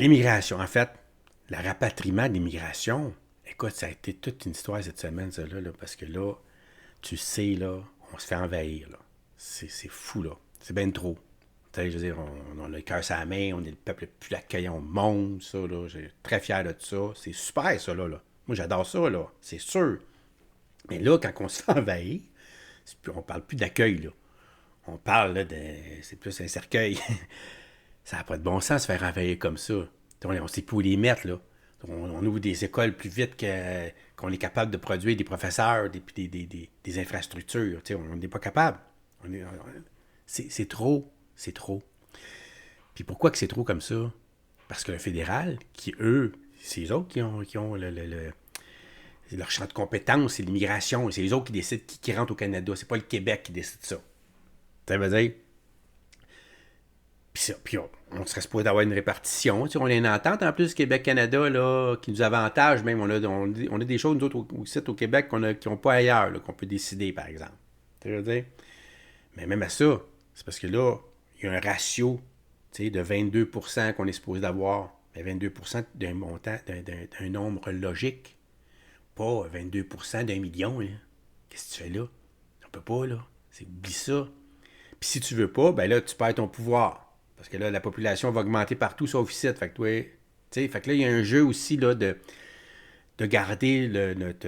l'immigration, en fait, le rapatriement de l'immigration, écoute, ça a été toute une histoire cette semaine, ça, là, parce que là, tu sais, là, on se fait envahir, là. C'est fou, là. C'est bien trop. Tu sais, je veux dire, on a le cœur sur la main, on est le peuple le plus accueillant au monde, ça, là. Je suis très fier de ça. C'est super, ça, là. Moi, j'adore ça, là. C'est sûr. Mais là, quand on se fait envahir, on parle plus d'accueil, là. On parle, là, c'est plus un cercueil. Ça n'a pas de bon sens de se faire envahir comme ça. On ne sait plus où les mettre, là. On ouvre des écoles plus vite qu'on est capable de produire des professeurs, des infrastructures. On n'est pas capable. C'est trop. C'est trop. Puis pourquoi que c'est trop comme ça? Parce que le fédéral, qui, eux, c'est eux autres qui ont leur champ de compétences, c'est l'immigration. C'est les autres qui décident qui rentre au Canada. C'est pas le Québec qui décide ça. Ça veut dire... Puis on serait supposé avoir une répartition. On a une entente en plus Québec-Canada là, qui nous avantage. Même on a des choses, nous autres, au Québec qui n'ont pas ailleurs, là, qu'on peut décider, par exemple. Tu veux dire? Mais même à ça, c'est parce que là, il y a un ratio de 22% qu'on est supposé d'avoir. Mais 22% d'un montant, d'un nombre logique. Pas 22% d'un million. Là. Qu'est-ce que tu fais là? On peut pas, là. Oublie ça. Puis si tu veux pas, ben là, tu perds ton pouvoir. Parce que là, la population va augmenter partout sauf ici. Fait que, fait que là, il y a un jeu aussi là, de garder notre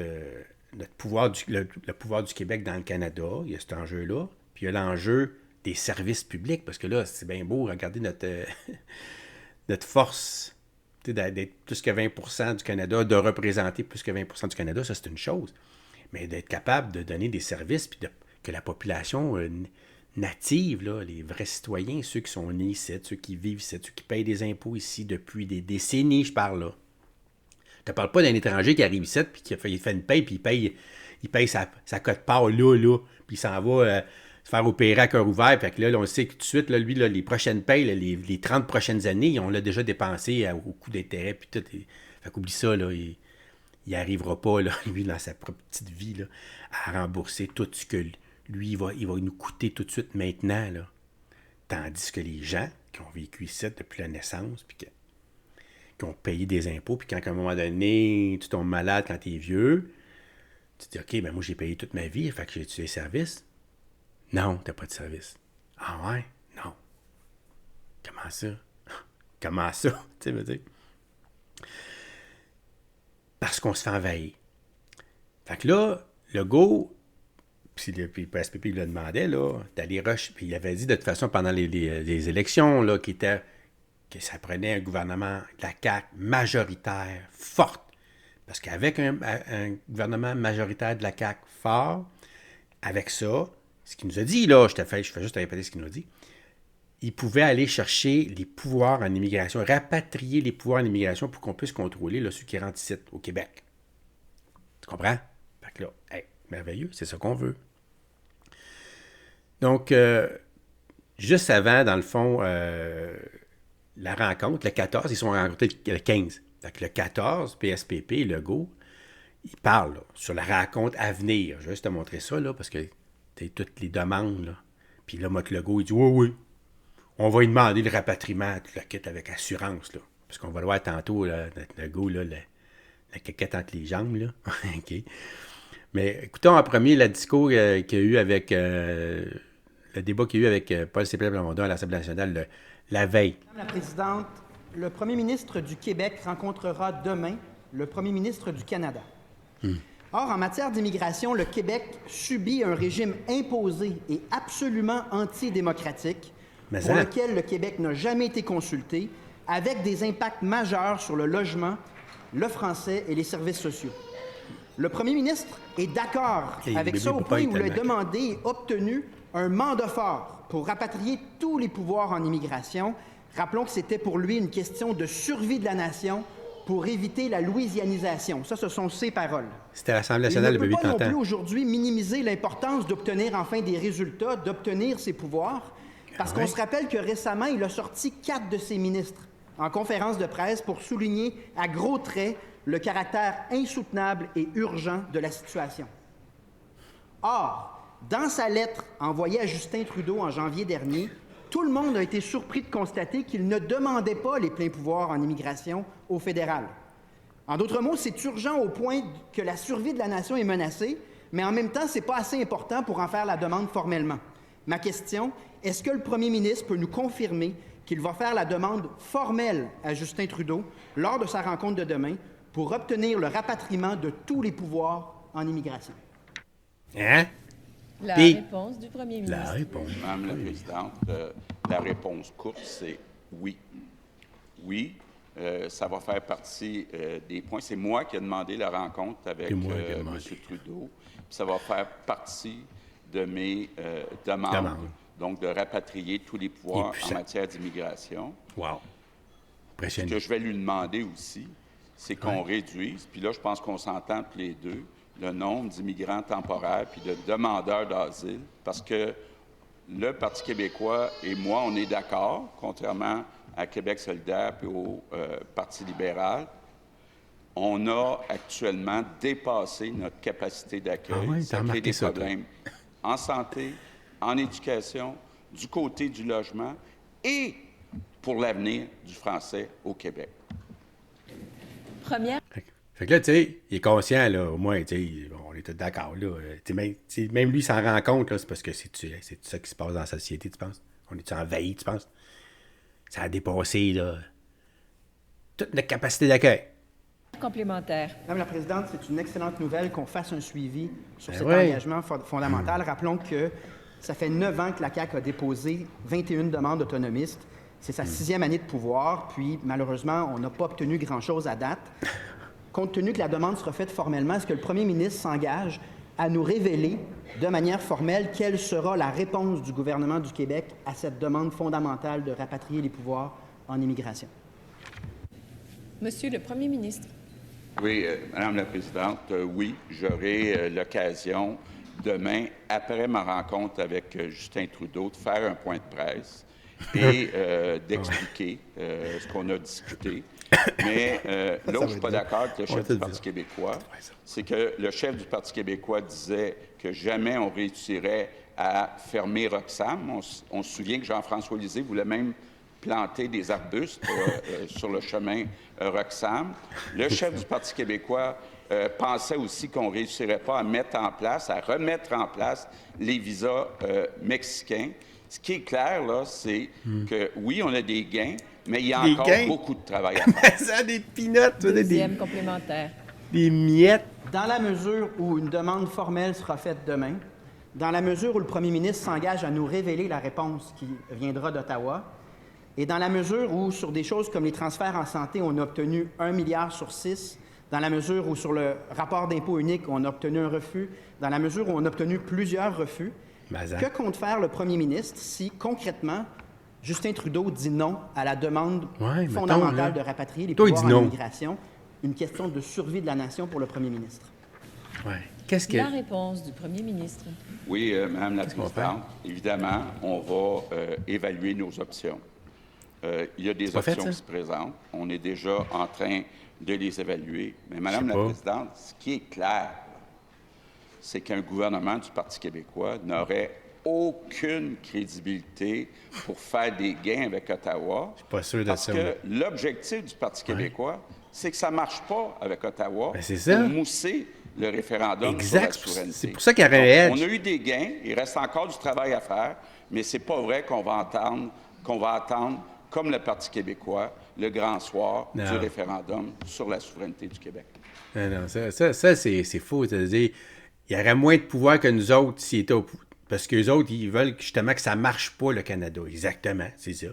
pouvoir le pouvoir du Québec dans le Canada. Il y a cet enjeu-là. Puis il y a l'enjeu des services publics. Parce que là, c'est bien beau regarder notre force d'être plus que 20% du Canada, de représenter plus que 20% du Canada. Ça, c'est une chose. Mais d'être capable de donner des services puis que la population... native, là, les vrais citoyens, ceux qui sont nés ici, ceux qui vivent ici, ceux qui payent des impôts ici depuis des décennies, je parle là. Je te parle pas d'un étranger qui arrive ici, puis qui fait une paye, puis il paye sa cote-part là, puis il s'en va se faire opérer à cœur ouvert, puis là, on sait que tout de suite, là, lui, là, les prochaines payes, là, les 30 prochaines années, on l'a déjà dépensé au coût d'intérêt, puis tout. Fait qu'oublie ça, là, il n'arrivera pas, là, lui, dans sa propre petite vie, là, à rembourser tout ce que lui, il va nous coûter tout de suite maintenant, là. Tandis que les gens qui ont vécu ici depuis la naissance, puis qui ont payé des impôts, puis quand à un moment donné, tu tombes malade quand tu es vieux, tu te dis, OK, ben moi, j'ai payé toute ma vie, fait que j'ai-tu des services? Non, t'as pas de service. Ah ouais? Non. Comment ça? Comment ça? Tu sais, veux dire? Parce qu'on se fait envahir. Fait que là, le go... Puis le PSPP il le demandait, là, d'aller rush. Puis il avait dit de toute façon pendant les élections là, que ça prenait un gouvernement de la CAQ majoritaire, forte. Parce qu'avec un gouvernement majoritaire de la CAQ fort, avec ça, ce qu'il nous a dit, là, je fais juste répéter ce qu'il nous a dit, il pouvait aller chercher les pouvoirs en immigration, rapatrier les pouvoirs en immigration pour qu'on puisse contrôler là, ceux qui rentrent ici, au Québec. Tu comprends? Fait que là, hey, merveilleux, c'est ça qu'on veut. Donc, juste avant, dans le fond, la rencontre, le 14, ils sont rencontrés le 15. Donc, le 14, PSPP, Legault, ils parlent là, sur la rencontre à venir. Je vais juste te montrer ça, là, parce que tu as toutes les demandes. Là. Puis là, Motte Legault, il dit oui, on va lui demander le rapatriement, tu le quittes avec assurance, là. Parce qu'on va le voir tantôt, là, notre Legault, là, la caquette entre les jambes, là. OK. Mais écoutons en premier le discours qu'il y a eu avec le débat qu'il y a eu avec Paul Saint-Pierre-Plamondon à l'Assemblée nationale la veille. Madame la Présidente, le premier ministre du Québec rencontrera demain le premier ministre du Canada. Or, en matière d'immigration, le Québec subit un régime imposé et absolument antidémocratique pour lequel le Québec n'a jamais été consulté, avec des impacts majeurs sur le logement, le français et les services sociaux. Le premier ministre est d'accord avec ça au point où il a demandé et obtenu un mandat fort pour rapatrier tous les pouvoirs en immigration. Rappelons que c'était pour lui une question de survie de la nation pour éviter la louisianisation. Ça, ce sont ses paroles. C'était à l'Assemblée nationale depuis 30 ans. Il ne peut pas non plus aujourd'hui minimiser l'importance d'obtenir enfin des résultats, d'obtenir ses pouvoirs, parce qu'on se rappelle que récemment, il a sorti 4 de ses ministres en conférence de presse pour souligner à gros traits le caractère insoutenable et urgent de la situation. Or, dans sa lettre envoyée à Justin Trudeau en janvier dernier, tout le monde a été surpris de constater qu'il ne demandait pas les pleins pouvoirs en immigration au fédéral. En d'autres mots, c'est urgent au point que la survie de la nation est menacée, mais en même temps, ce n'est pas assez important pour en faire la demande formellement. Ma question, est-ce que le premier ministre peut nous confirmer qu'il va faire la demande formelle à Justin Trudeau lors de sa rencontre de demain pour obtenir le rapatriement de tous les pouvoirs en immigration? Hein? La Puis, réponse du premier la ministre. réponse. Madame la Présidente, la réponse courte, c'est oui. Oui, ça va faire partie des points. C'est moi qui ai demandé la rencontre avec C'est moi qui ai demandé. M. Trudeau. Puis ça va faire partie de mes demandes. Donc, de rapatrier tous les pouvoirs en matière d'immigration. Wow. Ce Impressionnant. que je vais lui demander aussi, c'est qu'on réduise, puis là, je pense qu'on s'entend tous les deux, le nombre d'immigrants temporaires puis de demandeurs d'asile, parce que le Parti québécois et moi, on est d'accord, contrairement à Québec solidaire puis au Parti libéral, on a actuellement dépassé notre capacité d'accueil. Ah oui, ça t'as crée remarqué des ça, toi. problèmes en santé, en éducation, du côté du logement et pour l'avenir du français au Québec. Première. Fait que là, tu sais, il est conscient, là, au moins, tu sais, on est tous d'accord, là. Même lui s'en rend compte, là, c'est parce que c'est ça qui se passe dans la société, tu penses? On est envahi, tu penses? Ça a dépassé, là, toute notre capacité d'accueil. Complémentaire. Madame la Présidente, c'est une excellente nouvelle qu'on fasse un suivi sur cet ouais. engagement fondamental. Rappelons que ça fait 9 ans que la CAQ a déposé 21 demandes autonomistes. C'est sa 6e année de pouvoir, puis malheureusement, on n'a pas obtenu grand-chose à date. Compte tenu que la demande sera faite formellement, est-ce que le premier ministre s'engage à nous révéler de manière formelle quelle sera la réponse du gouvernement du Québec à cette demande fondamentale de rapatrier les pouvoirs en immigration? Monsieur le premier ministre. Oui, Madame la Présidente, oui, j'aurai l'occasion demain, après ma rencontre avec Justin Trudeau, de faire un point de presse et d'expliquer ce qu'on a discuté. Mais là où je ne suis pas d'accord avec le chef du Parti québécois, c'est que le chef du Parti québécois disait que jamais on réussirait à fermer Roxham. On se souvient que Jean-François Lisée voulait même planter des arbustes sur le chemin Roxham. Le chef du Parti québécois pensait aussi qu'on ne réussirait pas à remettre en place les visas mexicains. Ce qui est clair, là, c'est que oui, on a des gains, mais il y a encore beaucoup de travail à faire. Ça a des pinottes, Deuxième complémentaire. des miettes. Dans la mesure où une demande formelle sera faite demain, dans la mesure où le premier ministre s'engage à nous révéler la réponse qui viendra d'Ottawa, et dans la mesure où, sur des choses comme les transferts en santé, on a obtenu 1 milliard sur 6, dans la mesure où, sur le rapport d'impôt unique, on a obtenu un refus, dans la mesure où on a obtenu plusieurs refus, que compte faire le premier ministre si, concrètement, Justin Trudeau dit non à la demande fondamentale de rapatrier les pouvoirs en immigration, une question de survie de la nation pour le premier ministre? Ouais. Qu'est-ce que... La réponse du premier ministre. Oui, Madame la Présidente, évidemment, on va évaluer nos options. Il y a des options qui se présentent. On est déjà en train de les évaluer. Mais Madame la Présidente, ce qui est clair, c'est qu'un gouvernement du Parti québécois n'aurait aucune crédibilité pour faire des gains avec Ottawa. Je suis pas sûr de parce ça. que l'objectif du Parti québécois, c'est que ça ne marche pas avec Ottawa c'est ça. pour mousser le référendum sur la souveraineté. C'est pour ça qu'il y a un edge. On a eu des gains, il reste encore du travail à faire, mais c'est pas vrai qu'on va attendre, comme le Parti québécois, le grand soir du référendum sur la souveraineté du Québec. Non, ça c'est faux. C'est-à-dire, il y aurait moins de pouvoir que nous autres s'ils étaient au pouvoir. Parce qu'eux autres, ils veulent justement que ça ne marche pas, le Canada. Exactement, c'est ça.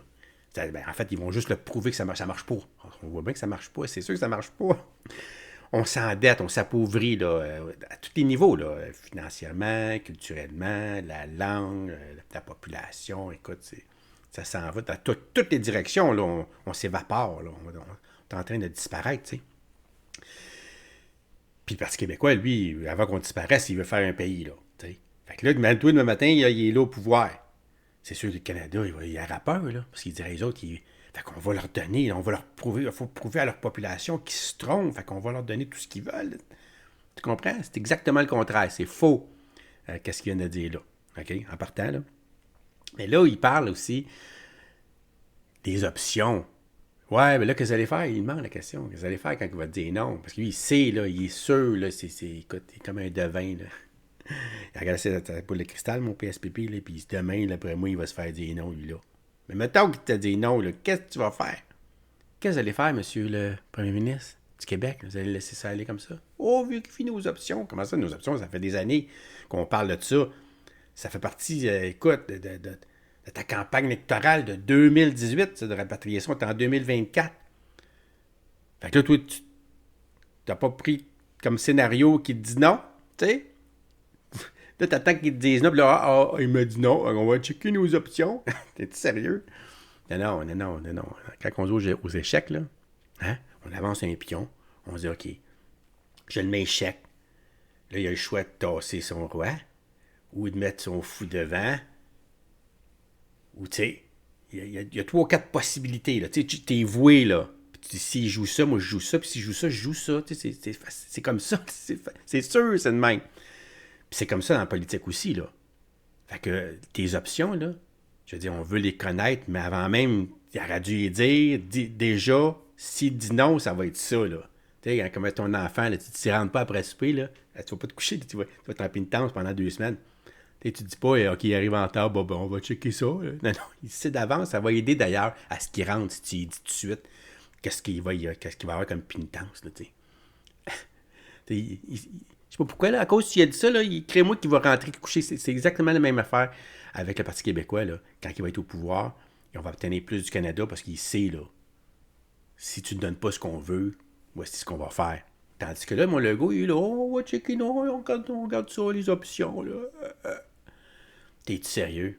En fait, ils vont juste le prouver que ça marche pas. On voit bien que ça marche pas. C'est sûr que ça marche pas. On s'endette, on s'appauvrit là, à tous les niveaux, là, financièrement, culturellement, la langue, la population. Écoute, ça s'en va dans toutes les directions. Là, on s'évapore. Là, on est en train de disparaître. Tu sais. Puis le Parti québécois, lui, avant qu'on disparaisse, il veut faire un pays. Là, tu sais. Fait que là, demain matin, il est là au pouvoir. C'est sûr que le Canada, il aura peur, là, parce qu'il dirait les autres, fait qu'on va leur donner, on va leur prouver, il faut prouver à leur population qu'ils se trompent, fait qu'on va leur donner tout ce qu'ils veulent. Tu comprends? C'est exactement le contraire, c'est faux, qu'est-ce qu'il vient de dire là, OK, en partant, là. Mais là, il parle aussi Des options. Ouais, mais là, qu'est-ce que vous allez faire? Il demande la question. Qu'est-ce que vous allez faire quand il va te dire non? Parce que lui, il sait, là, il est sûr, là, écoute, il est comme un devin, là. Il regarde sa boule de cristal, mon PSPP, là, puis demain, là, après moi, il va se faire dire non, lui, là. Mais mettons qu'il t'a dit non, là, qu'est-ce que tu vas faire? Qu'est-ce que vous allez faire, monsieur le premier ministre du Québec? Vous allez laisser ça aller comme ça? Oh, vérifie nos options. Comment ça, nos options? Ça fait des années qu'on parle de ça. Ça fait partie, écoute, de ta campagne électorale de 2018, ça, de rapatriation, t'es en 2024. Fait que là, toi, tu n'as pas pris comme scénario qui te dit non, tu sais? Là, t'attends qu'ils te disent non, puis là, il me dit non, on va checker nos options. T'es-tu sérieux? Non. Quand on joue aux échecs, là, hein, on avance un pion, on se dit, OK, je le mets échec. Là, il a le choix de tasser son roi ou de mettre son fou devant. Ou, tu sais, il y a 3 ou 4 possibilités, là. Tu sais, t'es voué, là. Puis tu dis, s'il joue ça, moi, je joue ça. Puis s'il joue ça, je joue ça. Tu sais, c'est comme ça. C'est sûr, c'est de même. Puis c'est comme ça dans la politique aussi, là. Fait que tes options, là, je veux dire, on veut les connaître, mais avant même, il aurait dû les dire, déjà, s'il dit non, ça va être ça, là. Tu sais, comme ton enfant, là, tu ne t'y rentres pas après souper, là, tu vas pas te coucher, tu vas être en pénitence pendant 2 semaines. Tu te dis pas, OK, il arrive en retard, bon, on va checker ça. Là. Non, il sait d'avance, ça va aider d'ailleurs à ce qu'il rentre, si tu lui dis tout de suite qu'est-ce qu'il va avoir comme pénitence, là, tu sais. Je sais pas pourquoi, là, à cause s'il a dit ça, là, il crée moi qu'il va rentrer coucher. C'est exactement la même affaire avec le Parti québécois, là, quand il va être au pouvoir. Et on va obtenir plus du Canada parce qu'il sait, là, si tu ne donnes pas ce qu'on veut, voici ce qu'on va faire. Tandis que là, mon Legault, il est là, on va checker, non, on regarde ça, les options, là. T'es-tu sérieux?